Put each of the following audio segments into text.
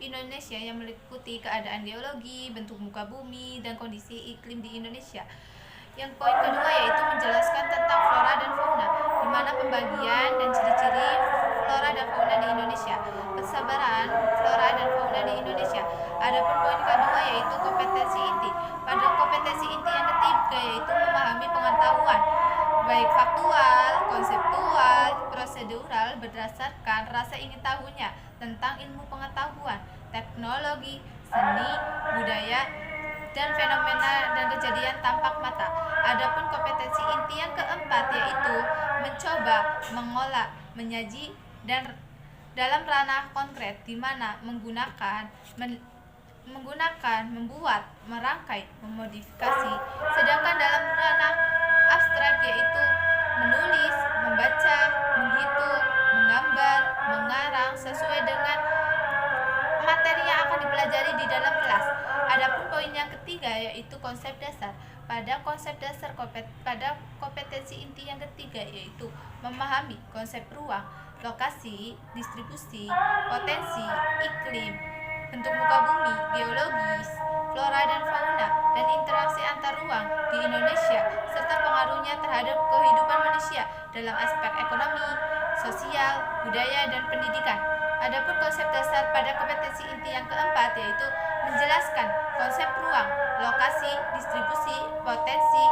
Indonesia yang meliputi keadaan geologi, bentuk muka bumi, dan kondisi iklim di Indonesia. Yang poin kedua yaitu menjelaskan tentang flora dan fauna, di mana pembagian dan ciri-ciri flora dan fauna di Indonesia, persebaran flora dan fauna di Indonesia. Adapun poin kedua yaitu kompetensi inti. Pada kompetensi inti yang ketiga yaitu memahami pengetahuan, baik faktual, konseptual, prosedural berdasarkan rasa ingin tahunya tentang ilmu pengetahuan, teknologi, seni, budaya, dan fenomena dan kejadian tampak mata. Adapun kompetensi inti yang keempat yaitu mencoba, mengolah, menyaji dan dalam ranah konkret, di mana menggunakan, membuat, merangkai, memodifikasi. Sedangkan dalam ranah abstrak yaitu menulis, membaca, menghitung, menggambar, mengarang sesuai dengan materi yang akan dipelajari di dalam kelas. Adapun poin yang ketiga yaitu konsep dasar. Pada kompetensi inti yang ketiga yaitu memahami konsep ruang, lokasi, distribusi, potensi, iklim, bentuk muka bumi, geologis, flora dan fauna, dan interaksi antar ruang di Indonesia serta pengaruhnya terhadap kehidupan manusia dalam aspek ekonomi, sosial, budaya, dan pendidikan. Adapun konsep dasar pada kompetensi inti yang keempat yaitu menjelaskan konsep ruang, lokasi, distribusi, potensi,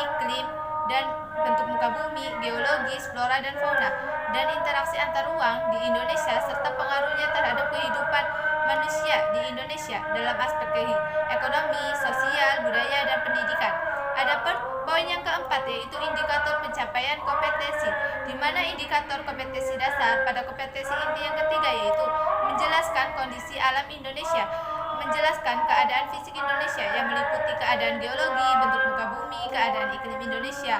iklim, dan bentuk muka bumi, geologis, flora dan fauna, dan interaksi antar ruang di Indonesia serta pengaruhnya terhadap kehidupan manusia di Indonesia dalam aspek ekonomi, sosial, budaya, dan pendidikan. Adapun poin yang keempat yaitu indikator pencapaian kompetensi, di mana indikator kompetensi dasar pada kompetensi inti yang ketiga yaitu menjelaskan kondisi alam Indonesia, menjelaskan keadaan fisik Indonesia yang meliputi keadaan geologi, bentuk muka bumi, keadaan iklim Indonesia,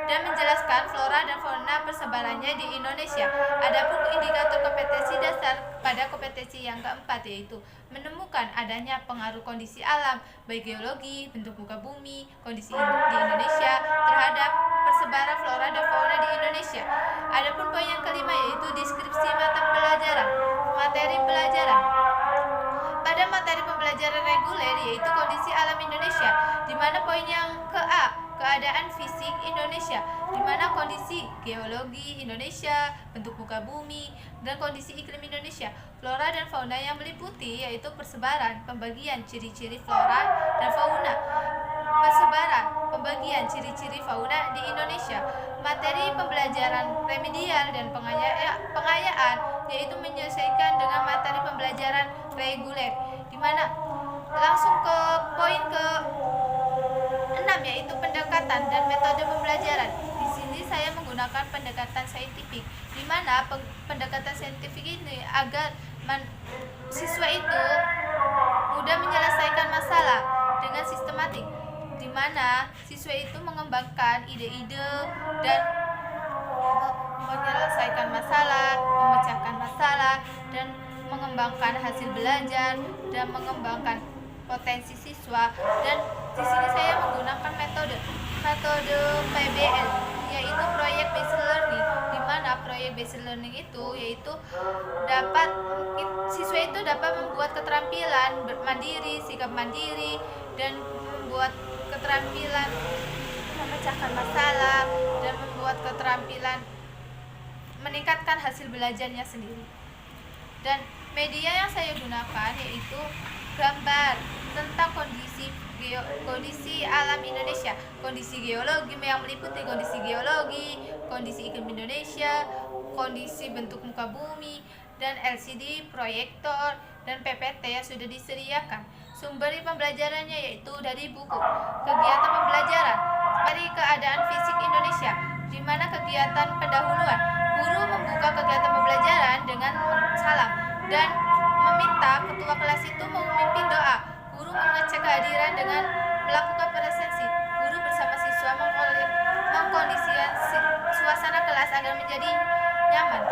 dan menjelaskan flora dan fauna persebarannya di Indonesia. Adapun indikator kompetensi dasar pada kompetensi yang keempat yaitu menemukan adanya pengaruh kondisi alam, baik geologi, bentuk muka bumi, kondisi di Indonesia terhadap persebaran flora dan fauna di Indonesia. Adapun poin yang kelima yaitu deskripsi mata pelajaran, materi pelajaran. Pada materi pembelajaran reguler yaitu kondisi alam Indonesia, di mana poin yang ke-A keadaan fisik Indonesia, di mana kondisi geologi Indonesia, bentuk muka bumi, dan kondisi iklim Indonesia, flora dan fauna yang meliputi yaitu persebaran, pembagian ciri-ciri flora dan fauna, persebaran, pembagian ciri-ciri fauna di Indonesia. Materi pembelajaran remedial dan pengayaan yaitu menyesuaikan dengan materi pembelajaran reguler, di mana langsung ke poin ke 6 yaitu pendekatan dan metode pembelajaran. Di sini saya menggunakan pendekatan saintifik, di mana pendekatan saintifik ini agar siswa itu mudah menyelesaikan masalah dengan sistematik, di mana siswa itu mengembangkan ide-ide dan menyelesaikan masalah, memecahkan masalah, dan mengembangkan hasil belajar dan mengembangkan potensi siswa. Dan di sini saya menggunakan metode PBL yaitu proyek based learning, di mana proyek based learning itu yaitu siswa itu dapat membuat keterampilan mandiri, sikap mandiri, dan membuat keterampilan memecahkan masalah dan membuat keterampilan meningkatkan hasil belajarnya sendiri. Dan media yang saya gunakan yaitu gambar tentang kondisi alam Indonesia, kondisi geologi yang meliputi kondisi geologi, kondisi iklim Indonesia, kondisi bentuk muka bumi, dan LCD, proyektor, dan PPT yang sudah disediakan. Sumber pembelajarannya yaitu dari buku kegiatan pembelajaran dari keadaan fisik Indonesia, di mana kegiatan pendahuluan guru membuka kegiatan pembelajaran dengan salam dan meminta ketua kelas itu memimpin doa. Guru mengecek kehadiran dengan melakukan presensi. Guru bersama siswa mengkondisikan suasana kelas agar menjadi nyaman.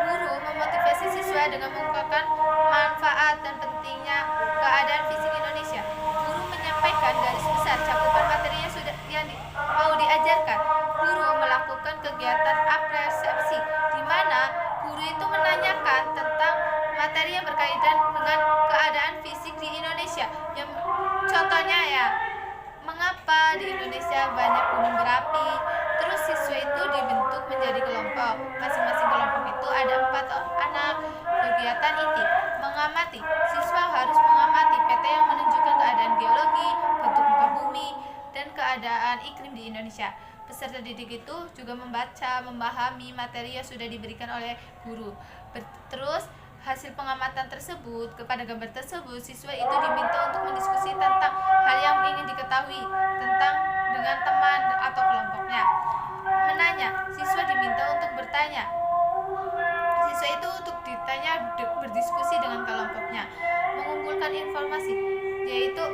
Guru memotivasi siswa dengan mengungkapkan manfaat dan pentingnya keadaan fisik Indonesia. Guru menyampaikan garis besar cakupan materi yang mau diajarkan. Guru melakukan kegiatan apresiasi, di mana guru itu menanyakan tentang materi yang berkaitan terkenal di Indonesia banyak gunung berapi. Terus siswa itu dibentuk menjadi kelompok. Masing-masing kelompok itu ada 4 anak. Kegiatan inti mengamati. Siswa harus mengamati peta yang menunjukkan keadaan geologi, bentuk muka bumi, dan keadaan iklim di Indonesia. Peserta didik itu juga membaca, memahami materi yang sudah diberikan oleh guru. Terus hasil pengamatan tersebut, kepada gambar tersebut, siswa itu diminta untuk mendiskusi tentang hal yang ingin diketahui tentang dengan teman atau kelompoknya. Menanya, siswa diminta untuk bertanya. Siswa itu untuk ditanya berdiskusi dengan kelompoknya. Mengumpulkan informasi, yaitu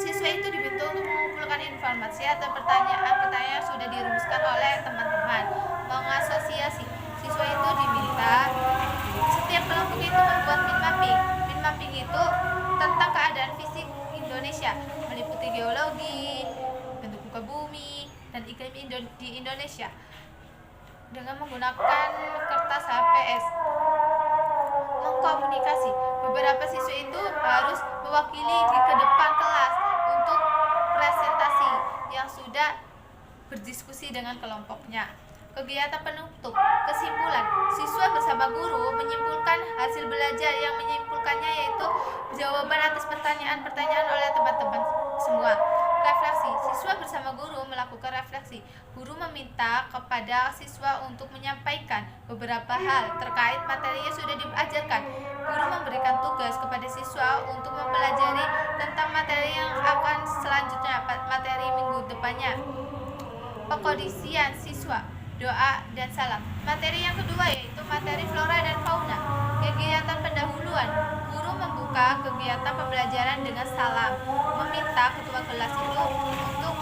siswa itu diminta untuk mengumpulkan informasi atau pertanyaan-pertanyaan yang sudah dirumuskan oleh teman-teman. Mengasosiasi, siswa itu diminta setiap kelompok itu membuat mind mapping. Mind mapping itu tentang keadaan fisik Indonesia, meliputi geologi, bentuk muka bumi, dan iklim di Indonesia dengan menggunakan kertas HVS. Mengkomunikasi, beberapa siswa itu harus mewakili ke depan kelas untuk presentasi yang sudah berdiskusi dengan kelompoknya. Kegiatan penutup, kesimpulan, siswa bersama guru menyimpulkan hasil belajar. Yang menyimpulkannya yaitu jawaban atas pertanyaan-pertanyaan oleh teman-teman semua. Refleksi, siswa bersama guru melakukan refleksi. Guru meminta kepada siswa untuk menyampaikan beberapa hal terkait materi yang sudah diajarkan. Guru memberikan tugas kepada siswa untuk mempelajari tentang materi yang akan selanjutnya, materi minggu depannya. Pengkondisian siswa, doa dan salam. Materi yang kedua yaitu materi flora dan fauna. Kegiatan pendahuluan, guru membuka kegiatan pembelajaran dengan salam, meminta ketua kelas itu untuk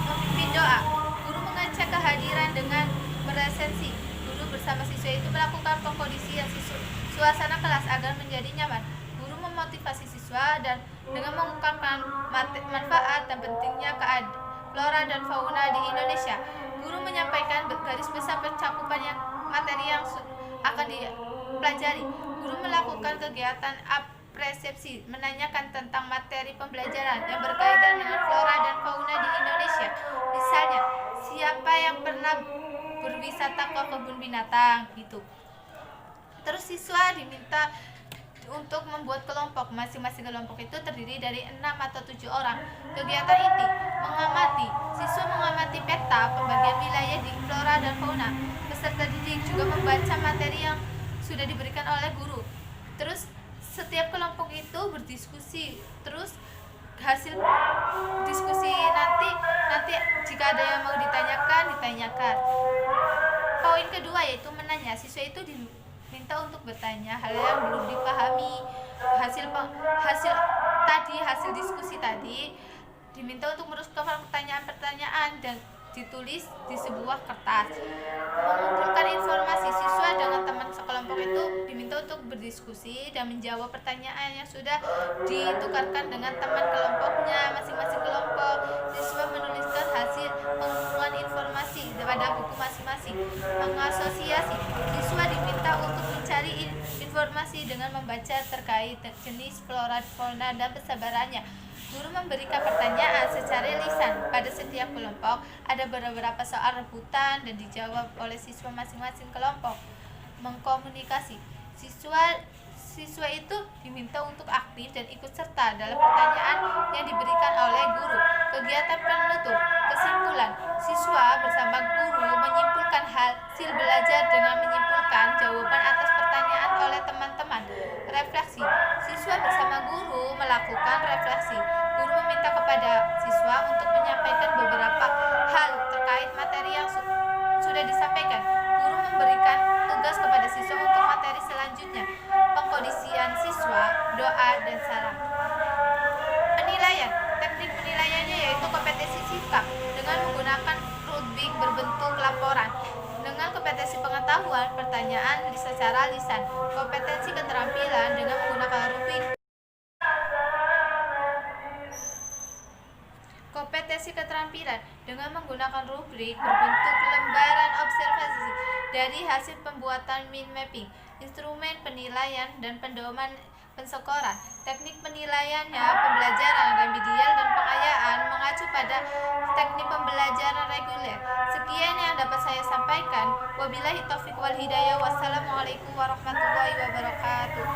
memimpin doa. Guru mengecek kehadiran dengan presensi. Guru bersama siswa itu melakukan pengkondisian suasana kelas agar menjadi nyaman. Guru memotivasi siswa dan dengan mengungkapkan manfaat dan pentingnya flora dan fauna di Indonesia. Guru menyampaikan garis besar pencakupan yang materi yang akan dipelajari. Guru melakukan kegiatan apresiasi, menanyakan tentang materi pembelajaran yang berkaitan dengan flora dan fauna di Indonesia. Misalnya, siapa yang pernah berwisata ke kebun binatang gitu. Terus siswa diminta untuk membuat kelompok. Masing-masing kelompok itu terdiri dari 6 atau 7 orang. Kegiatan inti mengamati. Siswa mengamati peta pembagian wilayah di flora dan fauna. Peserta didik juga membaca materi yang sudah diberikan oleh guru. Terus setiap kelompok itu berdiskusi. Terus hasil diskusi nanti jika ada yang mau ditanyakan. Poin kedua yaitu menanya. Siswa itu diminta untuk bertanya hal yang belum dipahami. Hasil diskusi tadi diminta untuk meneruskan pertanyaan-pertanyaan dan ditulis di sebuah kertas. Mengumpulkan informasi, siswa dengan teman sekelompok itu diminta untuk berdiskusi dan menjawab pertanyaan yang sudah ditukarkan dengan teman kelompoknya. Masing-masing kelompok siswa menuliskan hasil pengumpulan informasi pada buku masing-masing. Mengasosiasi, siswa diminta untuk mencari informasi dengan membaca terkait jenis flora, fauna, dan persebarannya. Guru memberikan pertanyaan secara lisan pada setiap kelompok. Ada beberapa soal rebutan dan dijawab oleh siswa masing-masing kelompok. Mengkomunikasi, siswa itu diminta untuk aktif dan ikut serta dalam pertanyaan yang diberikan oleh guru. Kegiatan penutup, kesimpulan, siswa bersama guru menyimpulkan hasil belajar dengan menyimpulkan jawaban atas pertanyaan oleh teman-teman. Refleksi, siswa bersama guru melakukan refleksi. Guru meminta kepada siswa untuk menyampaikan beberapa hal terkait materi yang sudah disampaikan. Guru memberikan tugas kepada siswa untuk materi selanjutnya. Pengkondisian siswa, doa, dan salam. Penilaian, teknik penilaiannya yaitu kompetensi sikap dengan menggunakan rubrik berbentuk laporan. Dengan kompetensi pengetahuan, pertanyaan secara lisan. Kompetensi keterampilan dengan menggunakan rubrik. Kompetensi keterampilan dengan menggunakan rubrik berbentuk lembaran observasi dari hasil pembuatan mind mapping, instrumen penilaian dan pedoman penskoran. Teknik penilaiannya pembelajaran remedial dan pengayaan mengacu pada teknik pembelajaran reguler. Sekian yang dapat saya sampaikan. Wabillahi taufiq wal hidayah. Wassalamualaikum warahmatullahi wabarakatuh.